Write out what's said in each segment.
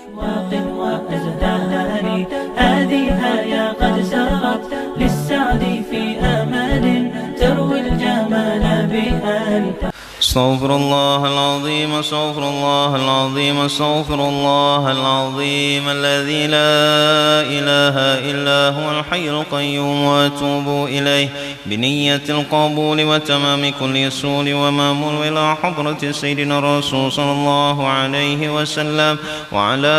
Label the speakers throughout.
Speaker 1: أشواق وأزدان هذه يا قد سرت للسعد في أمل تروي الجمال بها.
Speaker 2: استغفر الله العظيم استغفر الله العظيم استغفر الله العظيم الذي لا إله إلا هو الحي القيوم وأتوب إليه بنية القبول وتمام كل سول ومامول إلى حضرة سيدنا الرسول صلى الله عليه وسلم وعلى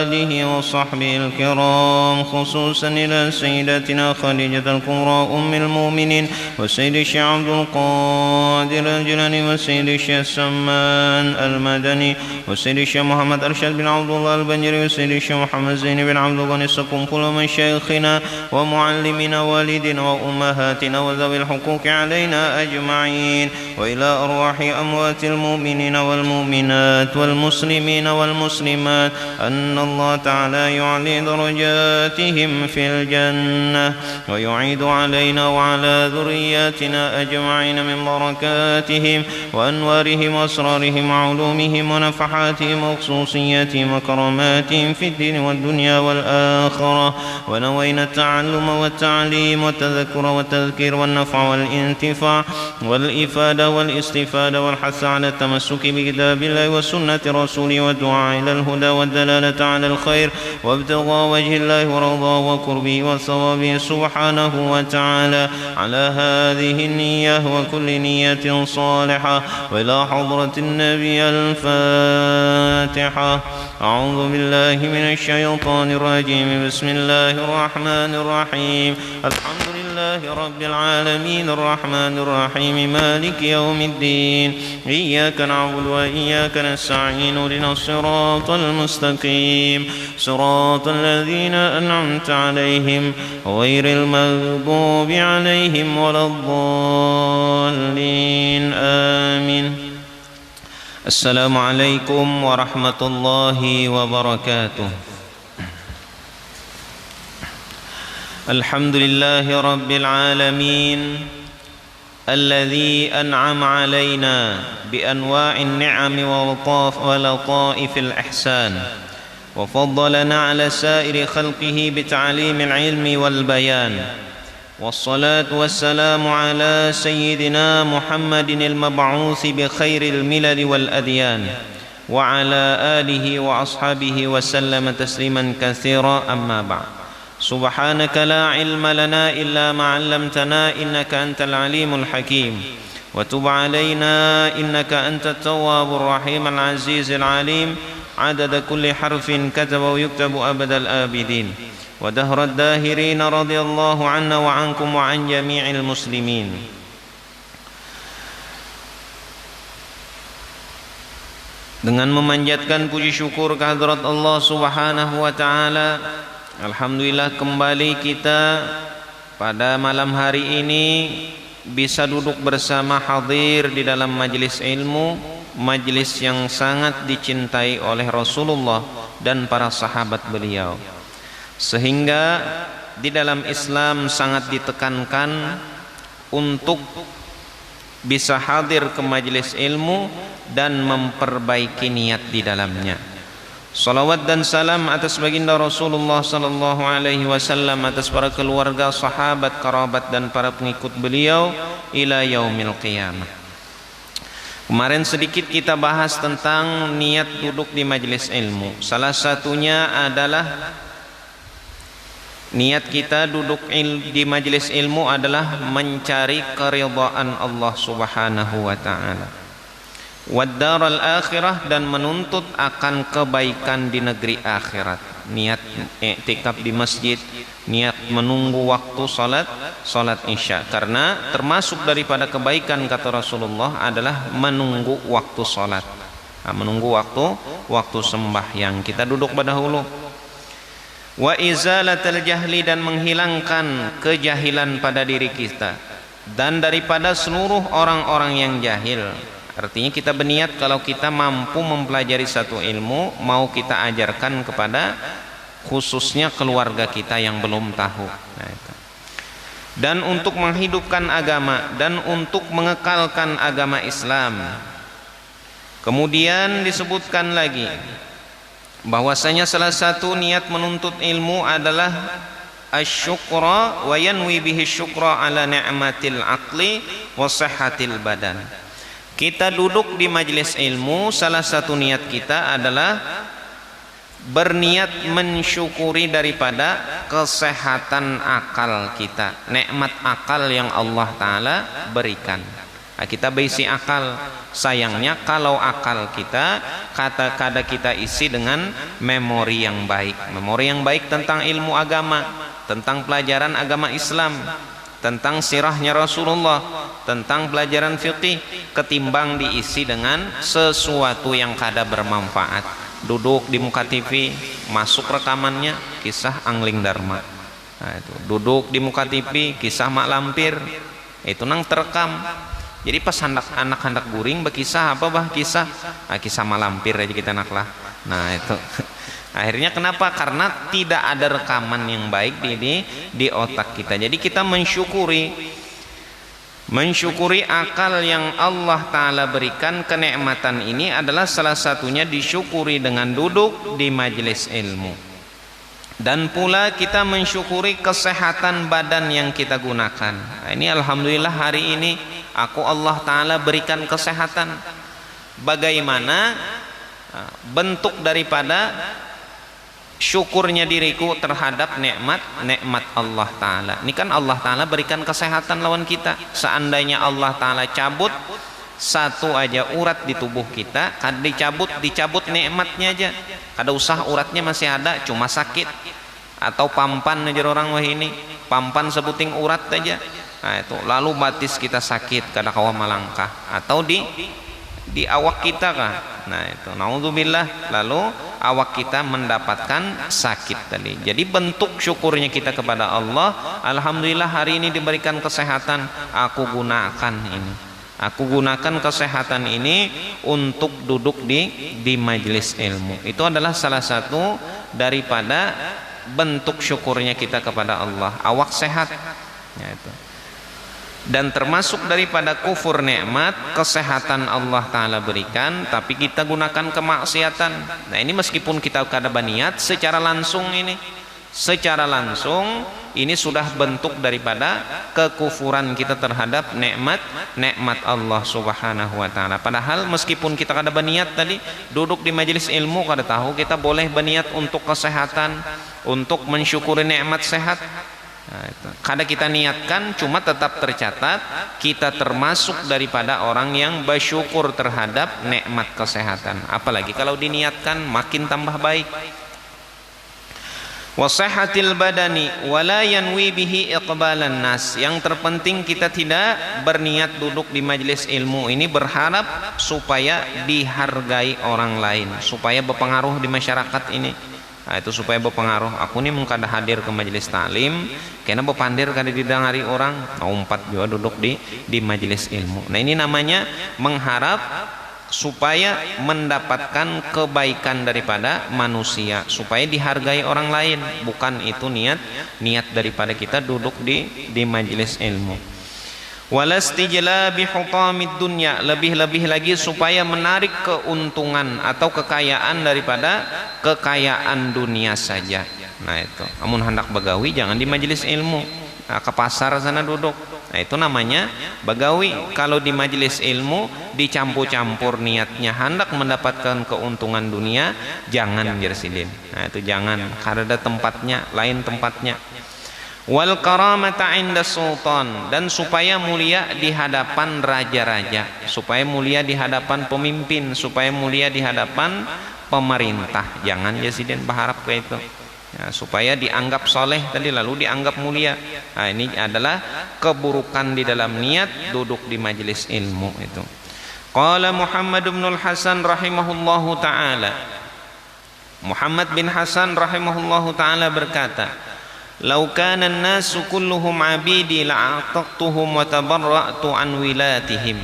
Speaker 2: آله وصحبه الكرام، خصوصا إلى سيدتنا خديجة الكبرى أم المؤمنين وسيد الشيخ عبد القادر الجيلاني وسيد الشيخ سمان المدني وسيد الشيخ محمد أرشد بن عبد الله البنجري وسيد الشيخ محمد زين بن عبد الغني السقم، كل من شيخنا ومعلمنا والدنا وأمهاتنا وذوي الحقوق علينا أجمعين، وإلى أرواح أموات المؤمنين والمؤمنات والمسلمين والمسلمات أن الله تعالى يعلي درجاتهم في الجنة ويعيد علينا وعلى ذرياتنا أجمعين من بركاتهم وأنوارهم وأسرارهم وعلومهم ونفحاتهم وخصوصياتهم وكراماتهم في الدين والدنيا والآخرة. ونوينا التعلم والتعليم والتذكر والتذكير والنفع والانتفاع والإفادة والاستفادة والحث على التمسك بكتاب الله وسنة رسوله والدعاء إلى الهدى والدلالة على الخير وابتغاء وجه الله ورضاه وقربه وثوابه سبحانه وتعالى. على هذه النية وكل نية صالحة وإلى حضرة النبي الفاتحة. أعوذ بالله من الشيطان الرجيم. بسم الله الرحمن الرحيم. الحمد لله رب العالمين الرحمن الرحيم مالك يوم الدين، إياك نعبد وإياك نستعين اهدنا الصراط المستقيم صراط الذين أنعمت عليهم غير المغضوب عليهم ولا الضالين آمين. السلام عليكم ورحمة الله وبركاته. الحمد لله رب العالمين الذي أنعم علينا بأنواع النعم ولطائف الإحسان، وفضلنا على سائر خلقه بتعليم العلم والبيان، والصلاة والسلام على سيدنا محمد المبعوث بخير الملل والأديان وعلى آله وأصحابه وسلم تسليما كثيرا. أما بعد، سبحانك لا علم لنا إلا ما علمتنا إنك أنت العليم الحكيم، وتب علينا إنك أنت التواب الرحيم العزيز العليم، عدد كل حرف كتب ويكتب أبد الآبدين ودهر الداهرين، رضي الله عنا وعنكم وعن جميع المسلمين. Dengan memanjatkan puji syukur kehadrat Allah Subhanahu wa taala, alhamdulillah kembali kita pada malam hari ini bisa duduk bersama hadir di dalam majelis ilmu, majelis yang sangat dicintai oleh Rasulullah dan para sahabat beliau, sehingga di dalam Islam sangat ditekankan untuk bisa hadir ke majelis ilmu dan memperbaiki niat di dalamnya. Salawat dan salam atas baginda Rasulullah sallallahu alaihi wasallam, atas para keluarga, sahabat, kerabat dan para pengikut beliau ila yaumil qiyamah. Kemarin sedikit kita bahas tentang niat duduk di majelis ilmu. Salah satunya adalah niat kita duduk di majelis ilmu adalah mencari keridhaan Allah Subhanahu wa taala, wad-daral akhirah, dan menuntut akan kebaikan di negeri akhirat. Niat i'tikaf di masjid, niat menunggu waktu salat isya, karena termasuk daripada kebaikan kata Rasulullah adalah menunggu waktu salat, menunggu waktu sembahyang. Kita duduk pada dahulu. Wa izalatul jahli, dan menghilangkan kejahilan pada diri kita dan daripada seluruh orang-orang yang jahil. Artinya kita berniat kalau kita mampu mempelajari satu ilmu, mau kita ajarkan kepada khususnya keluarga kita yang belum tahu. Nah, itu. Dan untuk menghidupkan agama dan untuk mengekalkan agama Islam. Kemudian disebutkan lagi bahwasanya salah satu niat menuntut ilmu adalah asyukra wa yanwi bihi syukra ala ni'matil aqli wa sihhatil badan. Kita duduk di majelis ilmu, salah satu niat kita adalah berniat mensyukuri daripada kesehatan akal kita, nikmat akal yang Allah Ta'ala berikan. Nah, kita berisi akal. Sayangnya kalau akal kita kata-kata kita isi dengan memori yang baik. Memori yang baik tentang ilmu agama, tentang pelajaran agama Islam, tentang sirahnya Rasulullah, tentang pelajaran fiqih, ketimbang diisi dengan sesuatu yang kada bermanfaat. Duduk di muka TV, masuk rekamannya kisah Angling Dharma. Nah, itu duduk di muka TV kisah Mak Lampir, itu nang terekam. Jadi pas anak-anak guring berkisah apa kisah kisah Mak Lampir aja kita naklah. Nah itu akhirnya kenapa? Karena tidak ada rekaman yang baik di otak kita. Jadi kita mensyukuri akal yang Allah Ta'ala berikan. Kenikmatan ini adalah salah satunya disyukuri dengan duduk di majelis ilmu. Dan pula kita mensyukuri kesehatan badan yang kita gunakan. Nah, ini alhamdulillah hari ini Allah Ta'ala berikan kesehatan. Bagaimana bentuk daripada syukurnya diriku terhadap nikmat Allah Ta'ala. Ini kan Allah Ta'ala berikan kesehatan lawan kita. Seandainya Allah Ta'ala cabut satu aja urat di tubuh kita, kada dicabut nikmatnya aja, kada usah uratnya masih ada, cuma sakit. Atau pampan aja orang wah ini, pampan sebuting urat aja. Nah itu lalu batis kita sakit, kada kawa malangkah. Atau di awak kita kah. Nah itu naudzubillah, lalu awak kita mendapatkan sakit tadi. Jadi bentuk syukurnya kita kepada Allah, alhamdulillah hari ini diberikan kesehatan, aku gunakan ini. Aku gunakan kesehatan ini untuk duduk di majelis ilmu. Itu adalah salah satu daripada bentuk syukurnya kita kepada Allah. Awak sehat, ya itu. Dan termasuk daripada kufur nikmat, kesehatan Allah Ta'ala berikan, tapi kita gunakan kemaksiatan. Nah ini meskipun kita kada berniat, secara langsung ini sudah bentuk daripada kekufuran kita terhadap nikmat Allah Subhanahu wa Ta'ala. Padahal meskipun kita kada berniat tadi duduk di majelis ilmu, kada tahu kita boleh berniat untuk kesehatan, untuk mensyukuri nikmat sehat. Nah, itu. Kada kita niatkan, cuma tetap tercatat kita termasuk daripada orang yang bersyukur terhadap nikmat kesehatan. Apalagi kalau diniatkan makin tambah baik. Wasihhatil badani wala yanwi bihi iqbalan nas. Yang terpenting kita tidak berniat duduk di majelis ilmu ini berharap supaya dihargai orang lain, supaya berpengaruh di masyarakat ini. Nah, itu supaya berpengaruh. Aku nih mungkin kada hadir ke majelis taklim, karena berpandir kada didengari orang. Umpat juga duduk di majelis ilmu. Nah ini namanya mengharap supaya mendapatkan kebaikan daripada manusia, supaya dihargai orang lain. Bukan itu niat daripada kita duduk di majelis ilmu. Walastijla bihutamid dunya, lebih-lebih lagi supaya menarik keuntungan atau kekayaan daripada kekayaan dunia saja. Nah itu, amun hendak bagawi jangan di majelis ilmu. Nah, ke pasar sana duduk. Nah itu namanya bagawi. Kalau di majelis ilmu dicampur-campur niatnya hendak mendapatkan keuntungan dunia, jangan jersilin. Nah itu jangan, karena ada tempatnya, lain tempatnya. Wal karamata inda sultan, dan supaya mulia di hadapan raja-raja, supaya mulia di hadapan pemimpin, supaya mulia di hadapan pemerintah. Jangan jersilin berharap ke itu. Ya, supaya dianggap soleh tadi lalu dianggap mulia. Nah, ini adalah keburukan di dalam niat duduk di majelis ilmu itu. Qala Muhammad bin Hasan rahimahullahu taala. Muhammad bin Hasan rahimahullahu taala berkata, "Lau kana an-nasu kulluhum 'abidi la'ataqtuhum wa tabarra'tu an wilatihim."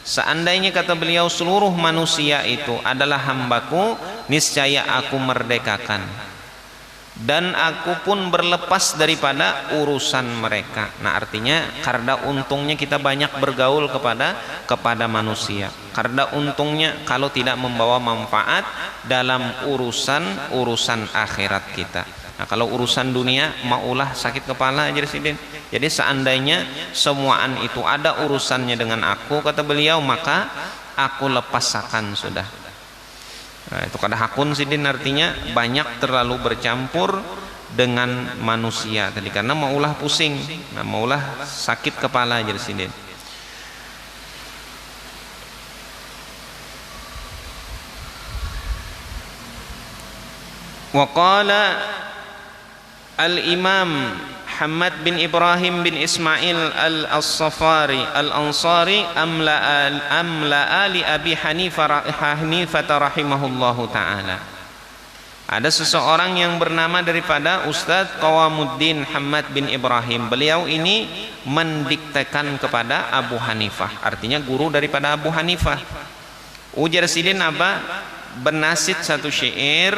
Speaker 2: Seandainya, kata beliau, seluruh manusia itu adalah hambaku, niscaya aku merdekakan.
Speaker 3: dan aku pun berlepas daripada urusan mereka. Nah, artinya karena untungnya kita banyak bergaul kepada manusia. Karena untungnya kalau tidak membawa manfaat dalam urusan akhirat kita. Nah, kalau urusan dunia maulah sakit kepala aja Sidin. Jadi seandainya semuaan itu ada urusannya dengan aku, kata beliau, maka aku lepasakan sudah. Nah, itu kada hakun Sidin, artinya banyak terlalu bercampur dengan manusia tadi karena maulah pusing, nah, maulah sakit kepala aja Sidin. Wa qala Al-Imam Muhammad bin Ibrahim bin Ismail Al-Safari Al-Ansari amla'a li Abi Hanifah rahimahullahu ta'ala. Ada seseorang yang bernama daripada Ustadz Qawamuddin Muhammad bin Ibrahim. Beliau ini mendiktekan kepada Abu Hanifah, artinya guru daripada Abu Hanifah. Ujar Sidin apa? Bernasid satu syair,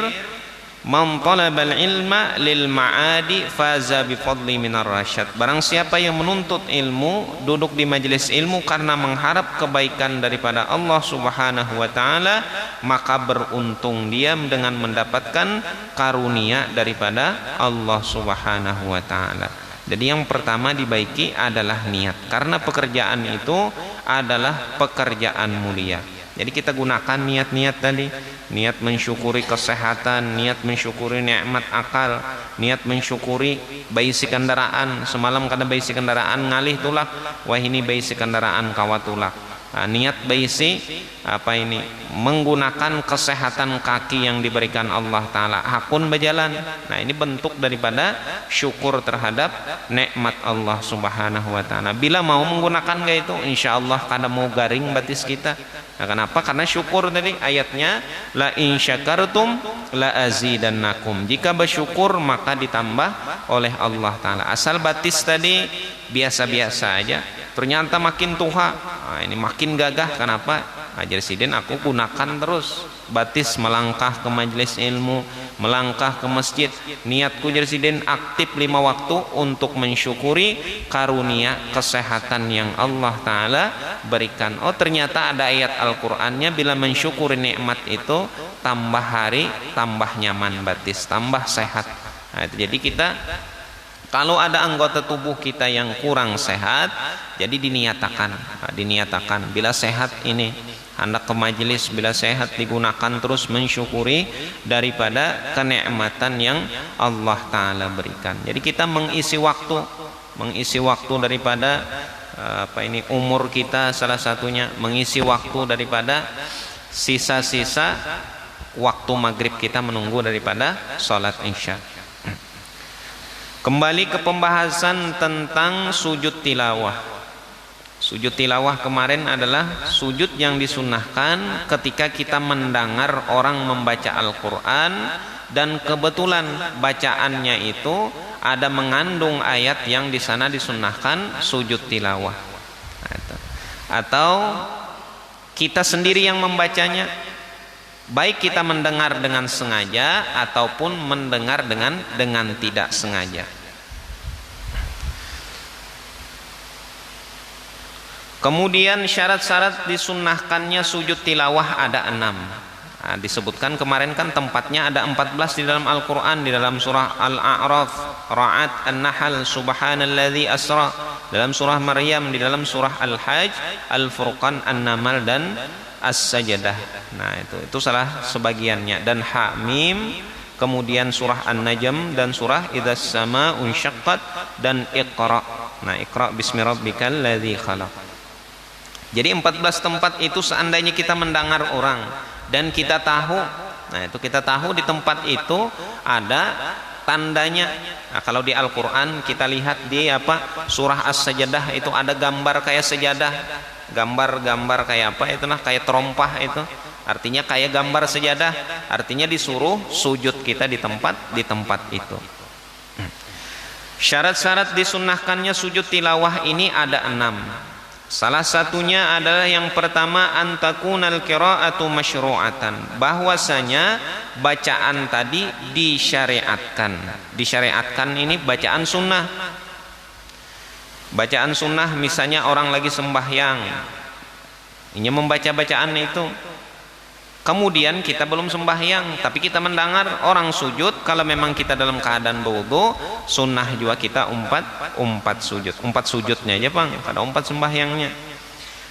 Speaker 3: man talabal ilma lil ma'adi faza bi fadli minar rasyad. Barang siapa yang menuntut ilmu, duduk di majelis ilmu karena mengharap kebaikan daripada Allah Subhanahu wa taala, maka beruntung dia dengan mendapatkan karunia daripada Allah Subhanahu wa taala. Jadi yang pertama dibaiki adalah niat, karena pekerjaan itu adalah pekerjaan mulia. Jadi kita gunakan niat-niat tadi, niat mensyukuri kesehatan, niat mensyukuri nikmat akal, niat mensyukuri baisi kendaraan. Semalam kada baisi kendaraan ngalih tulak, wah ini baisi kendaraan kawat tulak. Nah, niat baisi apa ini? Menggunakan kesehatan kaki yang diberikan Allah Ta'ala, hakun berjalan. Nah, ini bentuk daripada syukur terhadap nikmat Allah Subhanahu wa Ta'ala. Bila mau menggunakan kayak itu, insya Allah kada mau garing batis kita. Nah, kenapa? Karena syukur tadi ayatnya, la in syakartum la azidannakum. Jika bersyukur maka ditambah oleh Allah Ta'ala. Asal batis tadi biasa-biasa aja, ternyata makin tuha, nah, ini makin gagah. Kenapa? Ajar Sidin, aku gunakan terus batis melangkah ke majelis ilmu, melangkah ke masjid. Niatku jar Sidin aktif 5 waktu untuk mensyukuri karunia kesehatan yang Allah Ta'ala berikan. Oh, ternyata ada ayat Al-Qur'annya, bila mensyukuri nikmat itu tambah hari tambah nyaman batis, tambah sehat. Nah, jadi kita kalau ada anggota tubuh kita yang kurang sehat, jadi diniatakan bila sehat ini hendak ke majelis, bila sehat digunakan terus mensyukuri daripada kenikmatan yang Allah Ta'ala berikan. Jadi kita mengisi waktu daripada umur kita, salah satunya mengisi waktu daripada sisa-sisa waktu maghrib kita menunggu daripada sholat isya. Kembali ke pembahasan tentang sujud tilawah. Sujud tilawah kemarin adalah sujud yang disunnahkan ketika kita mendengar orang membaca Al-Quran dan kebetulan bacaannya itu ada mengandung ayat yang di sana disunnahkan sujud tilawah. Atau kita sendiri yang membacanya, baik kita mendengar dengan sengaja ataupun mendengar dengan tidak sengaja. Kemudian syarat-syarat disunnahkannya sujud tilawah ada 6. Nah, disebutkan kemarin kan tempatnya ada 14 di dalam Al-Quran, di dalam surah Al-A'raf, Ra'ad, An-Nahl, Subhanalladzi Asra, dalam surah Maryam, di dalam surah Al-Hajj, Al-Furqan, An-Naml dan As-Sajdah. Nah, itu salah sebagiannya. Dan Hamim, kemudian surah An-Najm dan surah Idzas Samaa'u Unsyaqqat dan Iqra. Nah, Iqra bismi rabbikal ladzi khalaq. Jadi 14 tempat itu seandainya kita mendengar orang dan kita tahu, nah itu kita tahu di tempat itu ada tandanya. Nah, kalau di Al-Quran kita lihat di surah As-Sajdah itu ada gambar kayak sejadah, gambar kayak apa itu, nah kayak terompah itu, artinya kayak gambar sejadah, artinya disuruh sujud kita di tempat itu. Syarat-syarat disunnahkannya sujud tilawah ini ada 6. Salah satunya adalah yang pertama, antakunal qiraatu masyru'atan, bahwasanya bacaan tadi disyariatkan. Disyariatkan ini bacaan sunnah. Bacaan sunnah misalnya orang lagi sembahyang, ini membaca bacaan itu. Kemudian kita belum sembahyang, tapi kita mendengar orang sujud. Kalau memang kita dalam keadaan berwudu, sunnah juga kita umpat sujud. Umpat sujudnya aja bang, kada umpat sembahyangnya.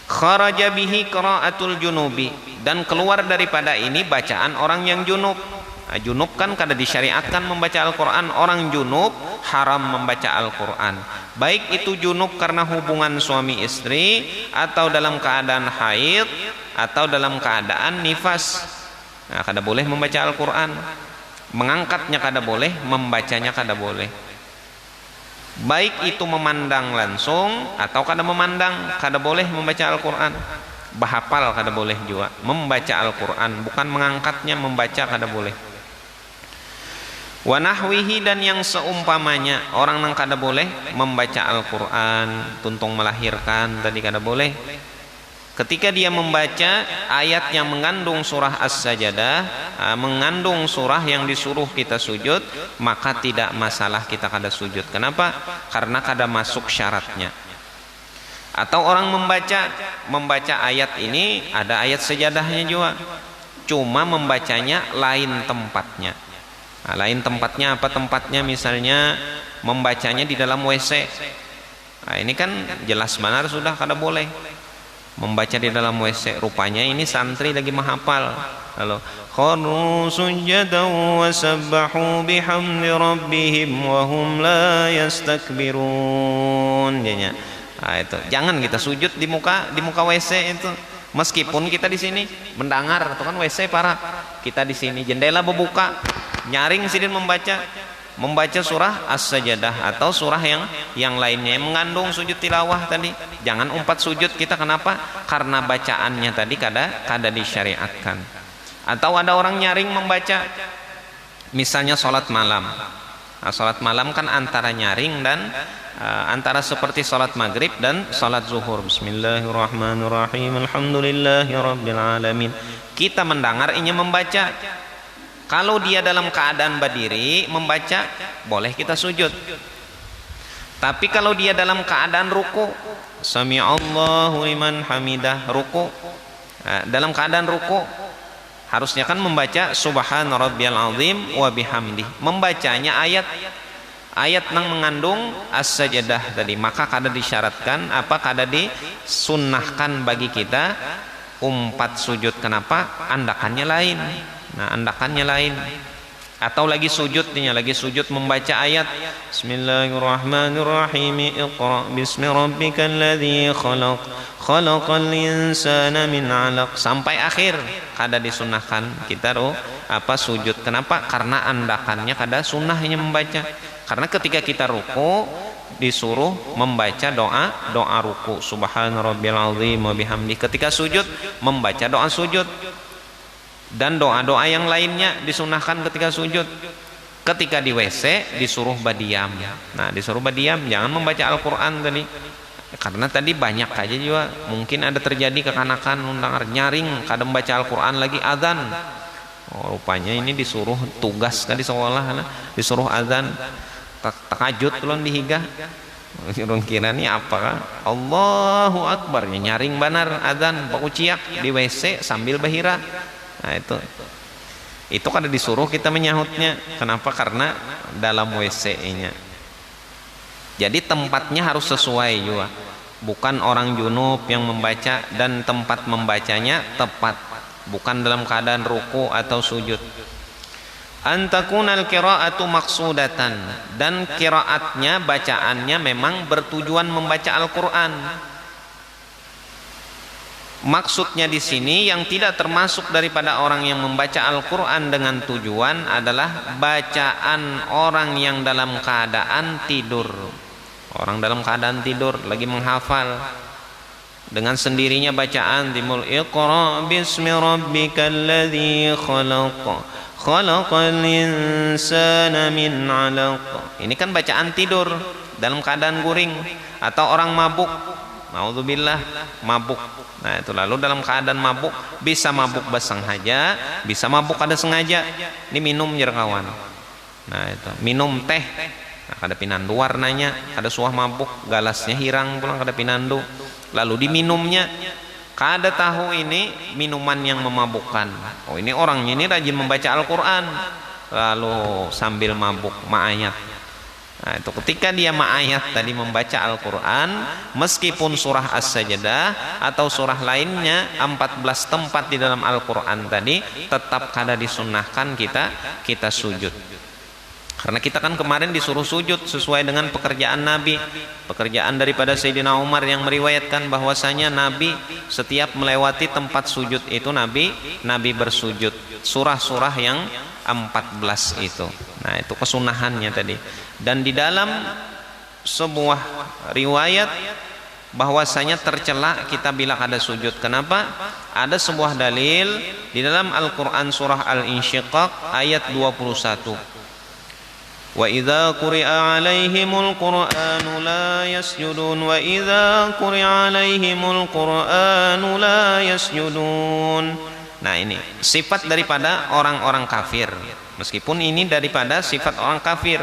Speaker 3: Kharaja bihi qiraatul junubi, dan keluar daripada ini bacaan orang yang junub. Nah, junub kan kada disyariatkan membaca Al-Quran. Orang junub haram membaca Al-Quran, baik itu junub karena hubungan suami istri, atau dalam keadaan haid, atau dalam keadaan nifas. Nah, kada boleh membaca Al-Quran. Mengangkatnya kada boleh, membacanya kada boleh. Baik itu memandang langsung atau kada memandang, kada boleh membaca Al-Quran. Bahapal kada boleh juga. Membaca Al-Quran, bukan mengangkatnya, membaca kada boleh. Wa nahwihi, dan yang seumpamanya, orang nang kada boleh membaca Al-Quran, tuntung melahirkan tadi kada boleh. Ketika dia membaca ayat yang mengandung surah As-Sajdah, mengandung surah yang disuruh kita sujud, maka tidak masalah kita kada sujud. Kenapa? Karena kada masuk syaratnya. Atau orang membaca ayat ini, ada ayat sajadahnya juga, cuma membacanya lain tempatnya. Nah, lain tempatnya apa tempatnya? Misalnya membacanya di dalam WC. Nah, ini kan jelas benar sudah kada boleh membaca di dalam WC. Rupanya ini santri lagi menghafal. Lalu kharu sujadan wa sabbahu bihamdi rabbihim wa hum la yastakbirun. Nah, itu jangan kita sujud di muka WC itu. Meskipun kita di sini mendengar, itu kan WC para kita di sini jendela berbuka, nyaring sidin membaca surah As-Sajdah atau surah yang lainnya yang mengandung sujud tilawah tadi. Jangan umpat sujud kita. Kenapa? Karena bacaannya tadi kada disyariatkan. Atau ada orang nyaring membaca, misalnya sholat malam. Nah, sholat malam kan antara nyaring dan antara seperti sholat maghrib dan sholat zuhur. Bismillahirrahmanirrahim, alhamdulillahirabbil alamin. Kita mendengar ini membaca. Kalau dia dalam keadaan berdiri membaca, boleh kita sujud. Tapi kalau dia dalam keadaan ruku, sami'allahu liman hamidah, ruku, dalam keadaan ruku harusnya kan membaca subhana rabbiyal azim wa bihamdi. Membacanya ayat yang mengandung As-Sajdah tadi, maka kada disyaratkan kada disunnahkan bagi kita umpat sujud. Kenapa? Andakannya lain. Nah, andakannya lain. Atau lagi sujud membaca ayat Bismillahirrahmanirrahim, Iqra bismi rabbikal ladzi khalaq, khalaqal insana min 'alaq, sampai akhir. Kada disunnahkan kita sujud. Kenapa? Karena andakannya kada sunnahnya membaca. Karena ketika kita ruku disuruh membaca doa ruku, subhana rabbiyal azim wa bihamdi. Ketika sujud membaca doa sujud. Dan doa-doa yang lainnya disunahkan ketika sujud. Ketika di WC disuruh badiam. Nah, disuruh badiam, jangan membaca Al-Quran tadi. Karena tadi banyak aja juga mungkin ada terjadi kekanakan nyaring kadang baca Al-Quran lagi azan. Oh, rupanya ini disuruh tugas kan di sekolah, disuruh azan. Takajud tulun dihigah. Urang kira ni apa kan? Allahu Akbar, nyaring benar azan pakuciak di WC sambil bahira. Nah, itu kada disuruh kita menyahutnya. Kenapa? Karena dalam WC-nya. Jadi tempatnya harus sesuai juga. Bukan orang junub yang membaca dan tempat membacanya tepat, bukan dalam keadaan ruku atau sujud. Antakunal qiraatu maqsudatan, dan qiraatnya bacaannya memang bertujuan membaca Al-Qur'an. Maksudnya di sini yang tidak termasuk daripada orang yang membaca Al-Quran dengan tujuan adalah bacaan orang yang dalam keadaan tidur. Orang dalam keadaan tidur lagi menghafal dengan sendirinya bacaan timul Iqra bismi rabbikal ladzi khalaq, khalaqal insana min 'alaq. Ini kan bacaan tidur dalam keadaan guring. Atau orang mabuk naudzubillah, mabuk. Nah itu, lalu dalam keadaan mabuk, bisa mabuk bersengaja, bisa mabuk ada sengaja. Ini minum kawan. Nah itu, minum teh, nah, kada pinandu warnanya, ada suah mabuk, galasnya hirang pulang kada pinandu, lalu diminumnya. Kada tahu ini minuman yang memabukkan. Oh ini orangnya ini rajin membaca Al-Quran, lalu sambil mabuk ma'ayat. Nah itu ketika dia ma'ayat tadi membaca Al-Quran, meskipun surah As-Sajdah atau surah lainnya 14 tempat di dalam Al-Quran tadi, tetap kada disunnahkan kita sujud. Karena kita kan kemarin disuruh sujud sesuai dengan pekerjaan Nabi, pekerjaan daripada Sayyidina Umar yang meriwayatkan bahwasanya Nabi setiap melewati tempat sujud itu Nabi bersujud surah-surah yang 14 itu. Nah itu kesunahannya tadi. Dan di dalam sebuah riwayat bahwasanya tercela kita bila ada sujud. Kenapa? Ada sebuah dalil di dalam Al-Quran surah Al-Insyiqaq ayat 21. Wa idza quri'a 'alaihimul qur'anu la yasjudun wa idza quri'a 'alaihimul qur'anu la yasjudun. Nah ini sifat daripada orang-orang kafir. Meskipun ini daripada sifat orang kafir.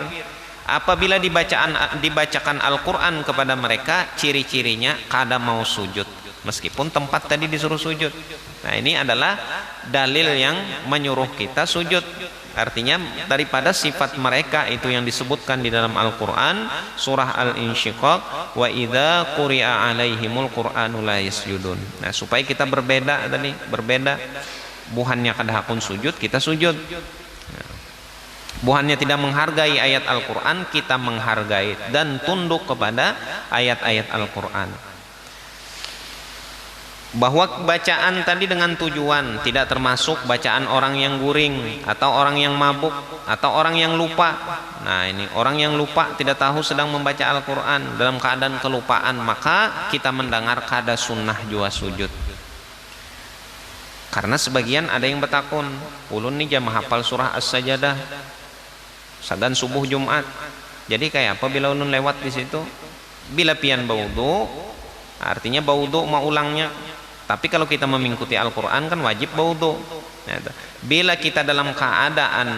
Speaker 3: Apabila dibacakan Al-Quran kepada mereka, ciri-cirinya kada mau sujud, meskipun tempat tadi disuruh sujud. Nah ini adalah dalil yang menyuruh kita sujud. Artinya daripada sifat mereka itu yang disebutkan di dalam Al-Quran surah Al-Insyiqaq, wa idza quri'a 'alaihimul qur'anu la yasjudun. Nah supaya kita berbeda tadi, berbeda. Buhannya kada hakun sujud, kita sujud. Buhannya tidak menghargai ayat Al-Quran, kita menghargai dan tunduk kepada ayat-ayat Al-Quran. Bahwa bacaan tadi dengan tujuan, tidak termasuk bacaan orang yang guring atau orang yang mabuk atau orang yang lupa. Nah ini orang yang lupa tidak tahu sedang membaca Al-Quran dalam keadaan kelupaan, maka kita mendengar kada sunnah jua sujud. Karena sebagian ada yang bertakun, ulun nih jam hafal surah As-Sajdah sagan subuh Jumat. Jadi kayak apa bila ulun lewat di situ? Bila pian baudu, artinya baudu mau ulangnya. Tapi kalau kita mengikuti Al-Quran kan wajib berwudu. Bila kita dalam keadaan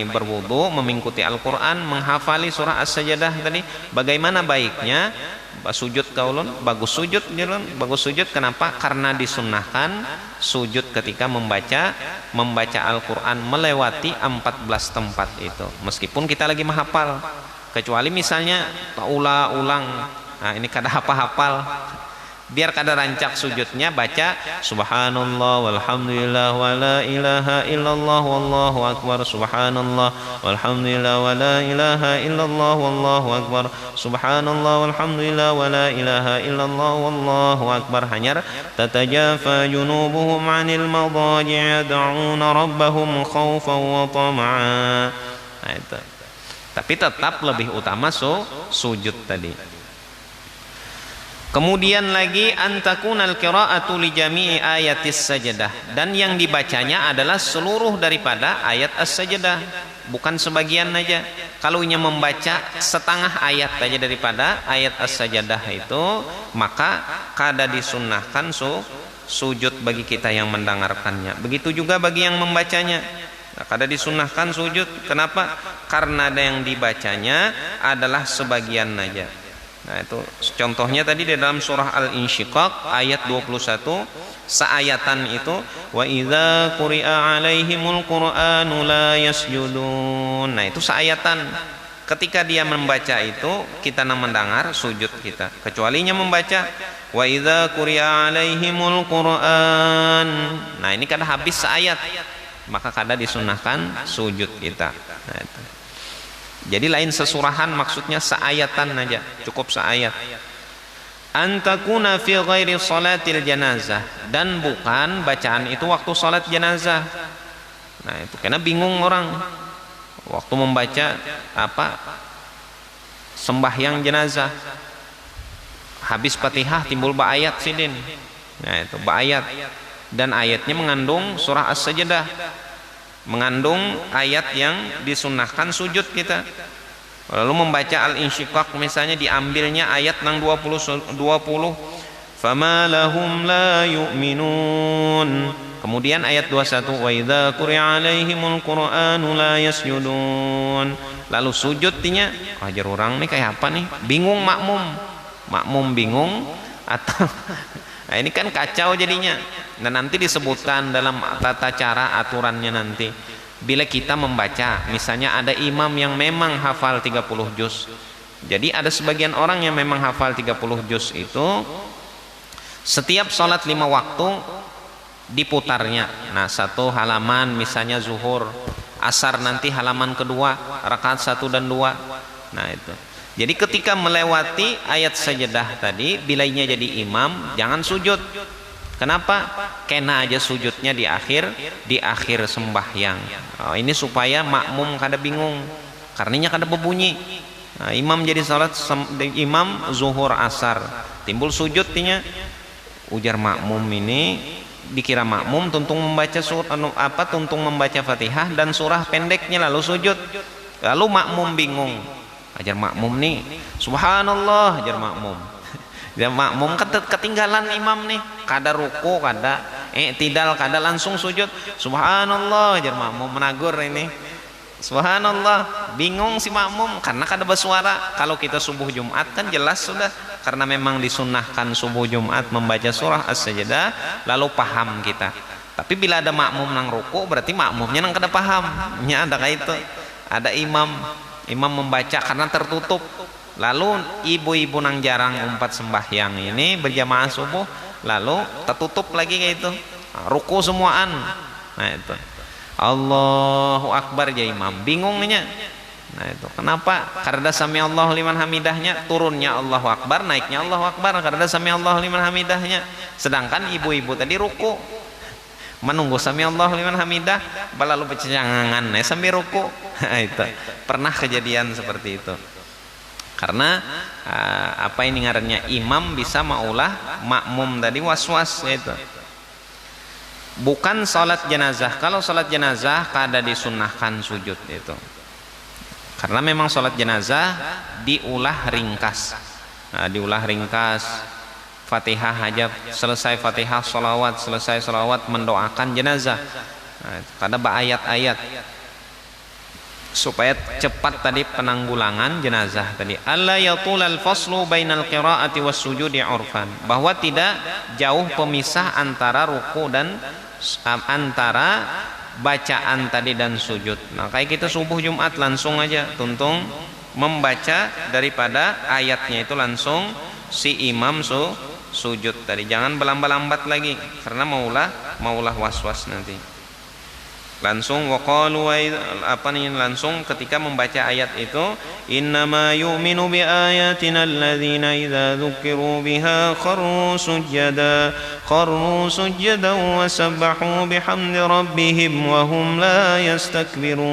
Speaker 3: berwudu, mengikuti Al-Quran, menghafali surah As-Sajdah tadi, bagaimana baiknya sujud kaulun? Bagus sujud, bagus sujud. Kenapa? Karena disunnahkan sujud ketika membaca Al-Quran melewati 14 tempat itu. Meskipun kita lagi menghafal, kecuali misalnya ulang, nah ini kada hafal. Biar kada rancak sujudnya, baca subhanallah walhamdulillah wa la ilaha illallah wallahu akbar, subhanallah walhamdulillah wa la ilaha illallah wallahu akbar, subhanallah walhamdulillah wa la ilaha illallah wallahu akbar. Hanyar tatajafa junubuhum 'anil madaji' yad'una rabbahum khaufan wa tama'a. Nah itu. Tapi tetap lebih utama sujud tadi. Kemudian lagi antakunal qira'atu li jami'i ayatis sajdah, dan yang dibacanya adalah seluruh daripada ayat as-sajdah, bukan sebagian aja. Kalau nya membaca setengah ayat aja daripada ayat as-sajdah itu, maka kada disunnahkan sujud bagi kita yang mendengarkannya. Begitu juga bagi yang membacanya, kada disunnahkan sujud. Kenapa? Karena ada yang dibacanya adalah sebagian aja. Nah itu contohnya tadi di dalam surah Al-Insyiqaq ayat 21, seayatan itu, wa idza quri'a 'alaihimul qur'anu la yasjudun. Nah itu seayatan. Ketika dia membaca itu, kita mendengar sujud kita. Kecualinya membaca wa idza quri'a 'alaihimul qur'an. Nah ini kada habis seayat, maka kada disunnahkan sujud kita. Nah itu. Jadi lain sesurahan, maksudnya seayatan aja, cukup seayat. Antakuna fi ghairi salatil janazah, dan bukan bacaan itu waktu salat jenazah. Nah itu karena bingung orang waktu membaca sembahyang jenazah, habis Fatihah timbul ba'ayat sidin. Nah itu ba'ayat, dan ayatnya mengandung surah As-Sajdah, mengandung ayat yang disunnahkan sujud kita. Lalu membaca Al-Insyiqaq misalnya diambilnya ayat nang 20 fama lahum la yu'minun. Kemudian ayat 21 wa idza quri'a alaihimul qur'anu la yasjudun. Lalu sujud tinya ajar orang nih kayak apa nih? Bingung makmum bingung atau nah ini kan kacau jadinya. Dan nanti disebutkan dalam tata cara aturannya nanti. Bila kita membaca, misalnya ada imam yang memang hafal 30 juz. Jadi ada sebagian orang yang memang hafal 30 juz itu setiap sholat 5 waktu diputarnya. Nah, satu halaman misalnya zuhur, asar nanti halaman kedua, rakaat 1 dan 2. Nah itu. Jadi ketika melewati ayat sajadah tadi, bilainya jadi imam, jangan sujud. Kenapa? Kena aja sujudnya di akhir sembahyang. Ini supaya makmum kada bingung, karenanya kada berbunyi. Nah, imam jadi salat imam zuhur asar, timbul sujud tinya. Ujar makmum ini dikira makmum tuntung membaca tuntung membaca Fatihah dan surah pendeknya lalu sujud. Lalu makmum bingung. Ajar makmum nih, subhanallah, ajar makmum. Ya makmum ketinggalan imam nih, kada ruku, kada i'tidal, kada langsung sujud. Subhanallah, ajar makmum menagur ini. Subhanallah, bingung si makmum karena kada bersuara. Kalau kita subuh Jumat kan jelas sudah, karena memang disunnahkan subuh Jumat membaca surah As-Sajdah, lalu paham kita. Tapi bila ada makmum nang ruku, berarti makmumnya nang kada paham. Nya ada kayak itu. Ada imam membaca karena tertutup. Lalu ibu-ibu nang jarang umpat sembahyang ini berjamaah subuh, lalu tertutup lagi kayak itu, ruku semuaan. Nah itu Allahu Akbar ya imam, bingungnya. Nah itu kenapa? Karena sami Allahu liman hamidahnya, turunnya Allahu Akbar, naiknya Allahu Akbar, karena sami Allahu liman hamidahnya. Sedangkan ibu-ibu tadi ruku menunggu sami Allahu liman hamidah, lalu bercengangan sambil ruku. Nah itu pernah kejadian seperti itu. Karena apa ini ngarannya, imam bisa maulah makmum tadi was-was itu. Bukan salat jenazah. Kalau salat jenazah kada disunnahkan sujud itu. Karena memang salat jenazah diulah ringkas. Nah, diulah ringkas. Fatihah aja, selesai Fatihah salawat, selesai salawat mendoakan jenazah. Nah, kada ayat-ayat. Supaya cepat tadi penanggulangan jenazah tadi. Alla yatulal faslu bainal qiraati was sujudi urfan, bahwa tidak jauh pemisah antara ruku dan antara bacaan tadi dan sujud. Nah kayak kita subuh Jumat langsung aja tuntung membaca daripada ayatnya itu langsung si imam sujud tadi, jangan berlambat-lambat lagi karena maulah was-was nanti. Langsung waqalu langsung ketika membaca ayat itu, innama yu'minu bi ayatina alladzina idza dzukiru biha kharru sujada wa sabbahu bihamdi rabbihim wa hum la yastakbirun.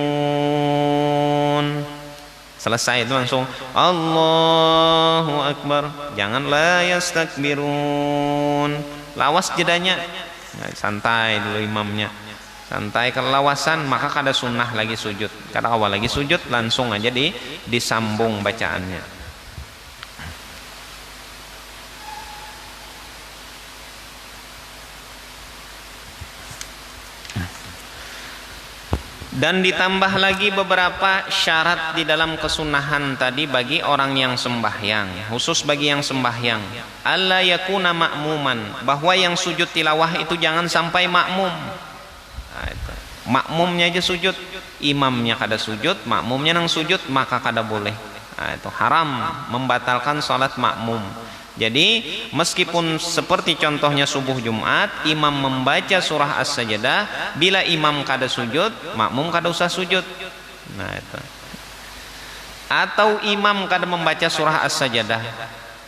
Speaker 3: Selesai itu langsung Allahu Akbar, jangan la yastakbirun, lawas jedanya. Nah, santai dulu imamnya, santai. Kelawasan maka kada sunnah lagi sujud. Kada awal lagi sujud langsung aja disambung bacaannya. Dan ditambah lagi beberapa syarat di dalam kesunahan tadi bagi orang yang sembahyang, khusus bagi yang sembahyang. Alla yakuna ma'muman, bahwa yang sujud tilawah itu jangan sampai makmum. Nah, itu. Makmumnya aja sujud, imamnya kada sujud, makmumnya nang sujud, maka kada boleh. Nah, itu haram, membatalkan salat makmum. Jadi meskipun seperti contohnya subuh Jumat, imam membaca surah As-Sajdah, bila imam kada sujud, makmum kada usah sujud. Nah itu. Atau imam kada membaca surah As-Sajdah,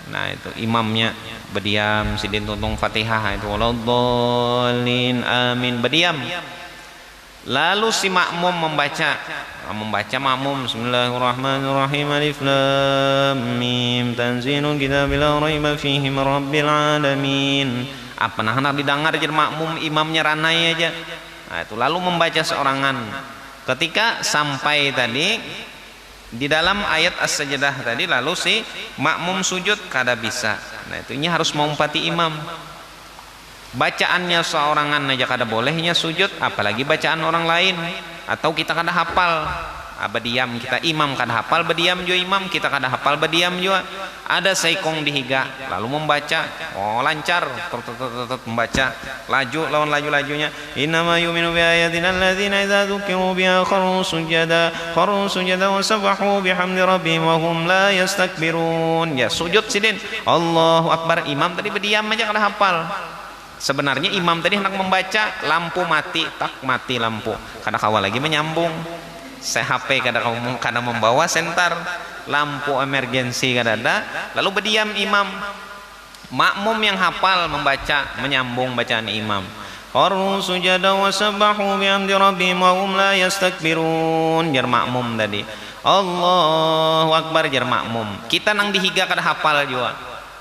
Speaker 3: nah itu imamnya berdiam, sidin tuntung Fatihah itu waladhdallin amin, berdiam. Lalu si makmum membaca makmum bismillahirrahmanirrahim alif lam mim tanzilul kitabil la raiba fihi mir rabbil alamin. Apa nah didengar jadi makmum imamnya ranai aja. Nah, itu lalu membaca seorangan. Ketika sampai tadi Di dalam ayat as-sajdah tadi lalu si makmum sujud kada bisa. Nah, itunya harus mengumpati imam. Bacaannya seorangan aja kada bolehnya sujud, apalagi bacaan orang lain. Atau kita kada hafal, bediam kita imam kada hafal, bediam juga imam kita kada hafal, bediam juga. Ada saikong dihiga lalu membaca, lancar membaca, laju lawan laju-lajunya. Innama yu'minu bi ayatina alladzina idza dzukiru biha kharru sujada wa sabbahu bihamdi rabbihim wa hum la yastakbirun. Ya sujud sidin, Allahu akbar, imam tadi bediam aja kada hafal. Sebenarnya imam tadi hendak membaca, lampu mati, tak mati lampu. Kada kawal lagi menyambung. HP kada membawa sentar, lampu emergensi kada ada, lalu berdiam imam. Makmum yang hafal membaca, menyambung bacaan imam. Kharru sujada wa sabbahu bihamdi rabbihim wa hum la yastakbirun. Jar makmum tadi. Allahu akbar jar makmum. Kita nang dihiga kada hafal juga.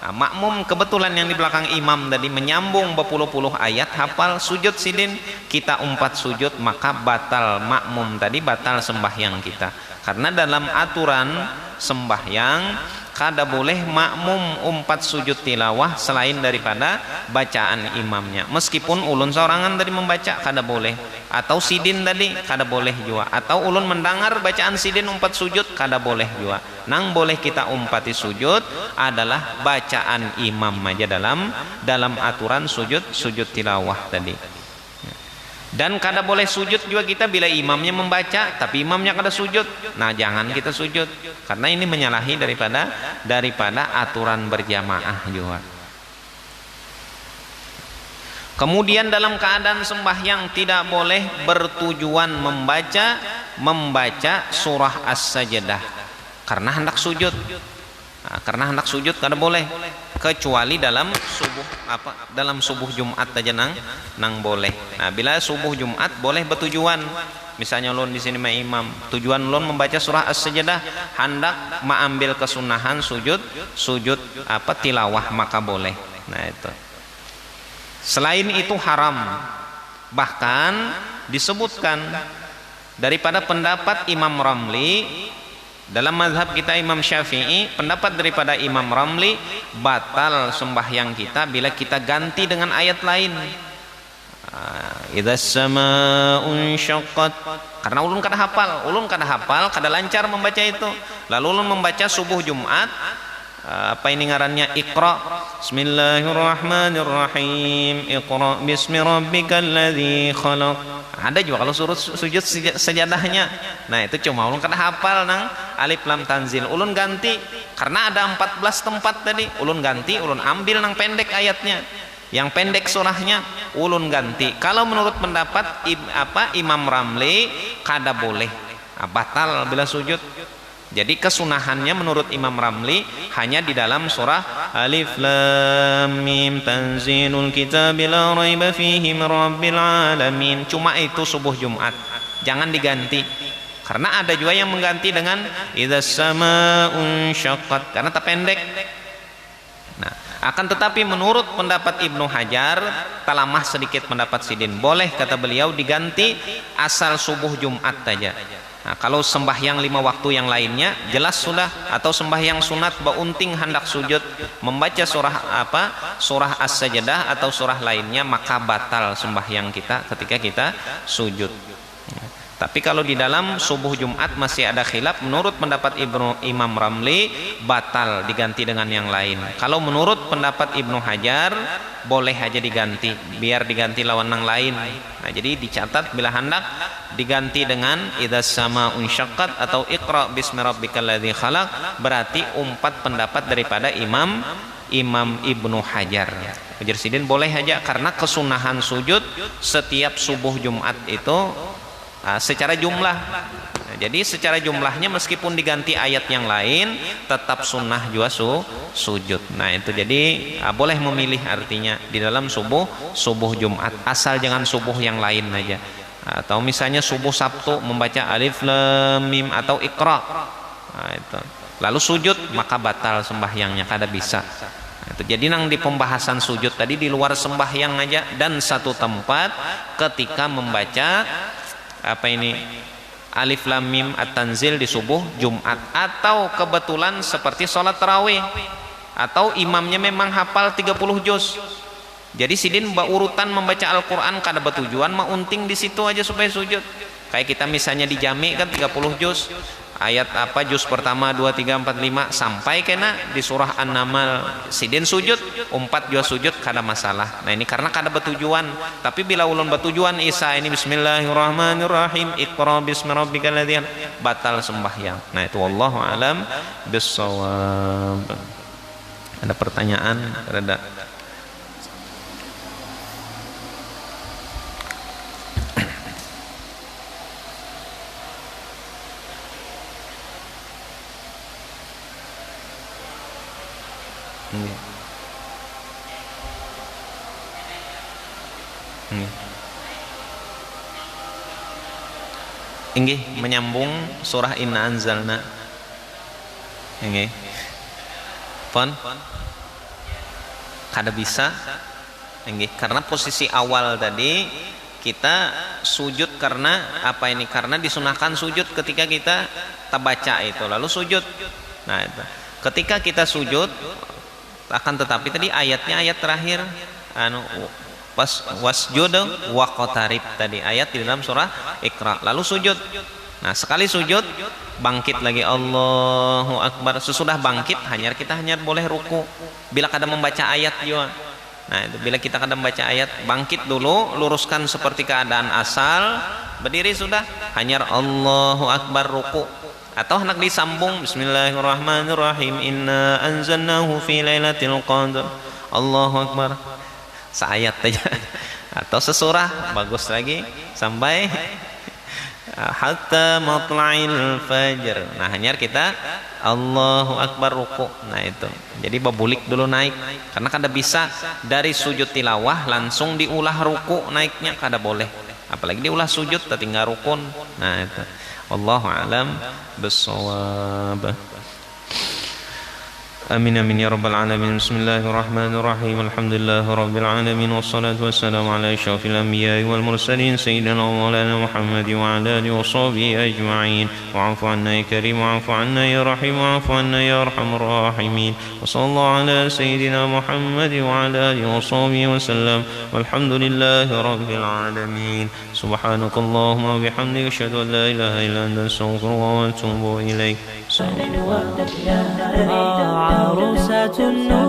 Speaker 3: Nah, makmum kebetulan yang di belakang imam tadi menyambung berpuluh-puluh ayat hafal, sujud sidin, kita umpat sujud, maka batal makmum tadi, batal sembahyang kita. Karena dalam aturan sembahyang kada boleh makmum umpat sujud tilawah selain daripada bacaan imamnya. Meskipun ulun seorangan tadi membaca kada boleh, atau sidin tadi kada boleh juga, atau ulun mendengar bacaan sidin umpat sujud kada boleh juga. Nang boleh kita umpati sujud adalah bacaan imam aja dalam aturan sujud tilawah tadi. Dan kada boleh sujud juga kita bila imamnya membaca tapi imamnya kada sujud. Nah, jangan kita sujud karena ini menyalahi daripada aturan berjamaah juga. Kemudian dalam keadaan sembahyang tidak boleh bertujuan membaca surah as-sajdah karena hendak sujud. Nah, karena hendak sujud kada boleh, kecuali dalam subuh Jumat aja nang boleh. Nah, bila subuh Jumat boleh bertujuan. Misalnya ulun di sini imam, tujuan ulun membaca surah as-sajdah, hendak mengambil kesunahan sujud tilawah, maka boleh. Nah, itu. Selain itu haram. Bahkan disebutkan daripada pendapat Imam Ramli, dalam mazhab kita Imam Syafi'i, pendapat daripada Imam Ramli, batal sembahyang kita bila kita ganti dengan ayat lain. Idza samaa'un syaqqat. Karena ulun kada hafal, kada lancar membaca itu. Lalu ulun membaca subuh Jumat, ini ngarannya Iqra, Bismillahirrahmanirrahim, Iqra bismi rabbikal ladzi khalaq. Ada juga kalau suruh sujud sejadahnya. Nah, itu cuma ulun kada hafal nang alif lam tanzil. Ulun ganti karena ada 14 tempat tadi. Ulun ganti, ulun ambil nang pendek ayatnya. Yang pendek surahnya ulun ganti. Kalau menurut pendapat Imam Ramli kada boleh. Batal bila sujud. Jadi kesunahannya menurut Imam Ramli hanya di dalam surah Alif Lam Mim Tanzilul Kitabi la raiba fihi min rabbil alamin. Cuma itu subuh Jumat. Jangan diganti. Karena ada juga yang mengganti dengan Idzas samaa'un syaqqat karena terpendek. Nah, akan tetapi menurut pendapat Ibnu Hajar, talamah sedikit pendapat sidin, boleh kata beliau diganti asal subuh Jumat saja. Nah, kalau sembahyang 5 waktu yang lainnya jelas sudah, atau sembahyang sunat baunting hendak sujud membaca surah as-sajdah atau surah lainnya, maka batal sembahyang kita ketika kita sujud. Tapi kalau di dalam subuh Jumat masih ada khilaf, menurut pendapat Imam Ramli batal diganti dengan yang lain. Kalau menurut pendapat Ibnu Hajar boleh aja diganti, biar diganti lawan yang lain. Nah, jadi dicatat bila hendak diganti dengan Idzas samaa'un syaqqat atau Iqra bismi rabbikal ladzi khalaq, berarti 4 pendapat daripada Imam Ibnu Hajar. Ujar sidin boleh aja karena kesunahan sujud setiap subuh Jumat itu secara jumlah. Nah, jadi secara jumlahnya meskipun diganti ayat yang lain tetap sunnah juga sujud. Nah, itu jadi boleh memilih artinya di dalam subuh Jumat, asal jangan subuh yang lain aja. Atau misalnya subuh Sabtu membaca Alif Lam Mim atau Iqra. Nah, itu. Lalu sujud maka batal sembahyangnya, kada bisa. Nah, itu. Jadi nang di pembahasan sujud tadi di luar sembahyang aja dan satu tempat ketika membaca Alif Lam Mim At-Tanzil di subuh Jumat, atau kebetulan seperti sholat tarawih, atau imamnya memang hafal 30 juz. Jadi sidin urutan membaca Al-Quran kada bertujuan mah unting di situ aja supaya sujud. Kayak kita misalnya di jami kan 30 juz, ayat apa juz pertama 2, 3, 4, 5 sampai kena di surah An-Naml sidin sujud 4 juz sujud kada masalah. Nah ini karena kada bertujuan. Tapi bila ulun bertujuan Isa ini Bismillahirrahmanirrahim Iqra bismi rabbikal ladzi batal sembahyang. Nah itu wallahu alam bissawab. Ada pertanyaan? Ada? Inggih menyambung surah Inna Anzalna. Inggih. Pon kada bisa. Inggih karena posisi awal tadi kita sujud karena apa ini? Karena disunahkan sujud ketika kita baca itu lalu sujud. Nah, itu. Ketika kita sujud akan tetapi tadi ayatnya ayat terakhir wasjud waqtarib tadi ayat di dalam surah Iqra lalu sujud. Nah sekali sujud bangkit lagi Allahu Akbar. Sesudah bangkit kita hanya boleh ruku bila kada membaca ayat juga. Nah itu bila kita kada membaca ayat bangkit dulu, luruskan seperti keadaan asal, berdiri sudah hanya Allahu Akbar ruku. Atau hendak disambung Bismillahirrahmanirrahim Inna anzalnahu fi lailatul qadr Allahu Akbar seayat aja atau sesurah bagus lagi sampai hatta matla'il fajr. Nah hanya kita Allahu Akbar ruku. Nah itu jadi babulik dulu naik karena kada bisa dari sujud tilawah langsung diulah ruku naiknya kada boleh, apalagi diulah sujud tertinggal rukun. Nah itu wallahu alam bissawab. Amin amin ya rabbal alamin. Bismillahirrahmanirrahim. Alhamdulillahi rabbil alamin wassalatu wassalamu ala asyrafil anbiya'i wal mursalin sayyidina wa maulana Muhammad wa ala alihi wa sahbihi ajma'in. Wa'fu 'anna ya karim wa'fu 'anna ya rahim wa'fu 'anna ya arhamar rahimin. Wa sallallahu ala sayyidina Muhammad wa ala alihi wa sahbihi wa sallam. Walhamdulillahi rabbil alamin. Subhanakallahumma wa bihamdika asyhadu an la ilaha illa anta astaghfiruka wa atubu ilaik.
Speaker 1: عروسة النور